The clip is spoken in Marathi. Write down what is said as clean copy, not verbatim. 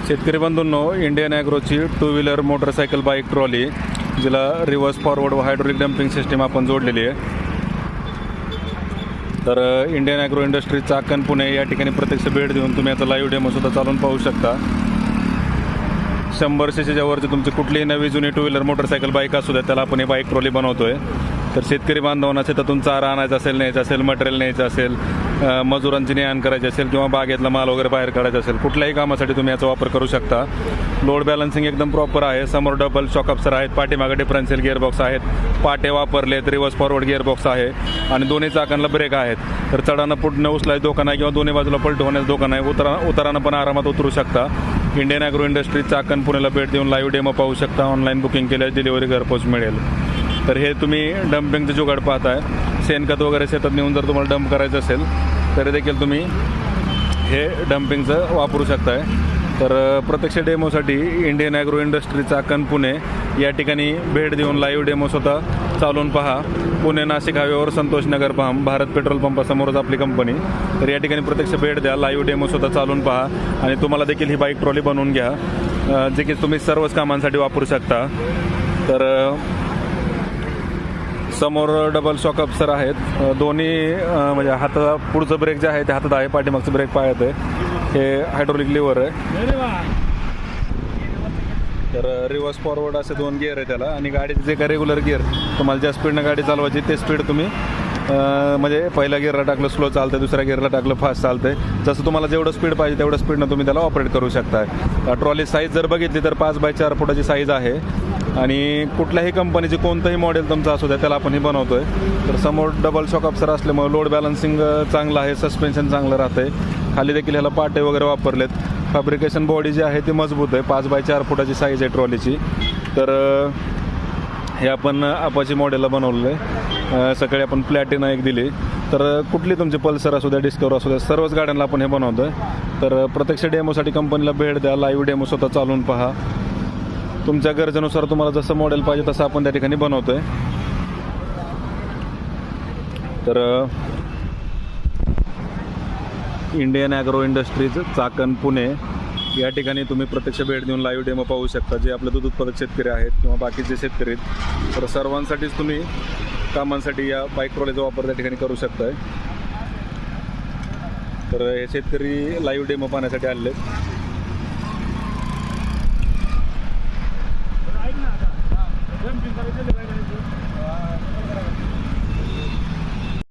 शेतकरी बंधूंनो, इंडियन ॲग्रोची two wheeler motorcycle bike trolley जिला रिव्हर्स फॉरवर्ड व हायड्रोलिक डम्पिंग सिस्टीम आपण जोडलेली आहे. तर Indian Agro Industry Chakan Pune या ठिकाणी प्रत्यक्ष भेट देऊन तुम्ही याचा लाईव्ह डेमो सुद्धा चालवून पाहू शकता. 100 सीसीच्या वरची तुमची कुठलीही नवी जुनी टू व्हीलर मोटरसायकल बाईक असू द्या, त्याला आपण ही बाईक ट्रॉली बनवतोय. तर शेतकरी बांधवांना शेतातून चारा आणायचा असेल, न्यायचा असेल, मटेरियल न्यायचं असेल, मजुरांची ने-आण करायची असेल किंवा बागेतला माल वगैरे बाहेर काढायचा असेल, कुठल्याही कामासाठी तुम्ही याचा वापर करू शकता. लोड बॅलन्सिंग एकदम प्रॉपर आहे. समोर डबल शॉक अप्सर आहेत, पाठीमागे डिफरन्शियल गिअरबॉक्स आहेत, पाटे वापरलेत, रिव्हर्स फॉरवर्ड गिअरबॉक्स आहे आणि दोन्ही चाकांना ब्रेक आहेत. तर चढानं पुढनं उचलायचं धोका नाही किंवा दोन्ही बाजूला पलट होण्याचा धोका नाही. उतारानं पण आरामात उतरू शकता. इंडियन ॲग्रो इंडस्ट्री चाकण पुण्याला भेट देऊन लाईव्ह डेमो पाहू शकता. ऑनलाईन बुकिंग केल्यास डिलिव्हरी घरपोच मिळेल. तर हे तुम्ही डम्पिंगचं जुगाड पाहताय. शेणखत वगैरे शेतात नेऊन जर तुम्हाला डंप करायचं असेल तरी देखील तुम्ही हे डम्पिंगचं वापरू शकताय. तर प्रत्यक्ष डेमोसाठी Indian Agro Industry Chakan Pune या ठिकाणी भेट देऊन लाईव्ह डेमो स्वतः चालवून पहा. पुणे नाशिक हायवेवर संतोष नगर फार्म, भारत पेट्रोल पंपासमोरच आपली कंपनी. तर या ठिकाणी प्रत्यक्ष भेट द्या, लाईव्ह डेमो स्वतः चालवून पहा आणि तुम्हाला देखील ही बाईक ट्रॉली बनवून घ्या, जे की तुम्ही सर्वच कामांसाठी वापरू शकता. तर समोर डबल शॉक अप्सर आहेत. दोन्ही म्हणजे हाता पुढचं ब्रेक जे आहे ते हातात आहे, पाठीमागचं ब्रेक पायात आहे. हे हायड्रोलिक लिव्हर आहे. तर रिव्हर्स फॉरवर्ड असे 2 गिअर आहे त्याला आणि गाडीचे जे काय रेग्युलर गिअर तुम्हाला ज्या स्पीडनं गाडी चालवायची ते स्पीड तुम्ही म्हणजे पहिल्या गिअरला टाकलं स्लो चालतं, दुसऱ्या गिअरला टाकलं फास्ट चालतंय. जसं तुम्हाला जेवढं स्पीड पाहिजे तेवढं स्पीडनं तुम्ही त्याला ऑपरेट करू शकता. ट्रॉली साईज जर बघितली तर 5x4 फुटाची साईज आहे आणि कुठल्याही कंपनीची कोणतंही मॉडेल तुमचं असू द्या त्याला आपण हे बनवतोय. तर समोर डबल शॉक अप्सर असल्यामुळे लोड बॅलन्सिंग चांगलं आहे, सस्पेन्शन चांगलं राहतंय. खाली देखील ह्याला पाटे वगैरे वापरलेत. फॅब्रिकेशन बॉडी जी आहे ती मजबूत आहे. 5x4 फुटाची साईज आहे ट्रॉलीची. तर हे आपण अपाची मॉडेलला बनवलेलं आहे. सकाळी आपण प्लॅटिना एक दिली. तर कुठली तुमची पल्सर असू द्या, डिस्कवर असू द्या, सर्वच गाड्यांना आपण हे बनवतोय. तर प्रत्यक्ष डेमोसाठी कंपनीला भेट द्या, लाईव्ह डेमो स्वतः चालवून पहा. तुमच्या गरजेनुसार तुम्हाला जसं मॉडेल पाहिजे तसं आपण त्या ठिकाणी बनवतोय. तर Indian agro industries Chakan Pune या ठिकाणी तुम्ही प्रत्यक्ष भेट देऊन लाईव्ह डेमो पाहू शकता. जे आपले दूध उत्पादक शेतकरी आहेत किंवा बाकीचे शेतकरी आहेत, तर सर्वांसाठीच तुम्ही कामांसाठी या बाईक ट्रॉलीचा वापर त्या ठिकाणी करू शकताय. तर हे शेतकरी लाईव्ह डेमो पाहण्यासाठी आलेले आहेत.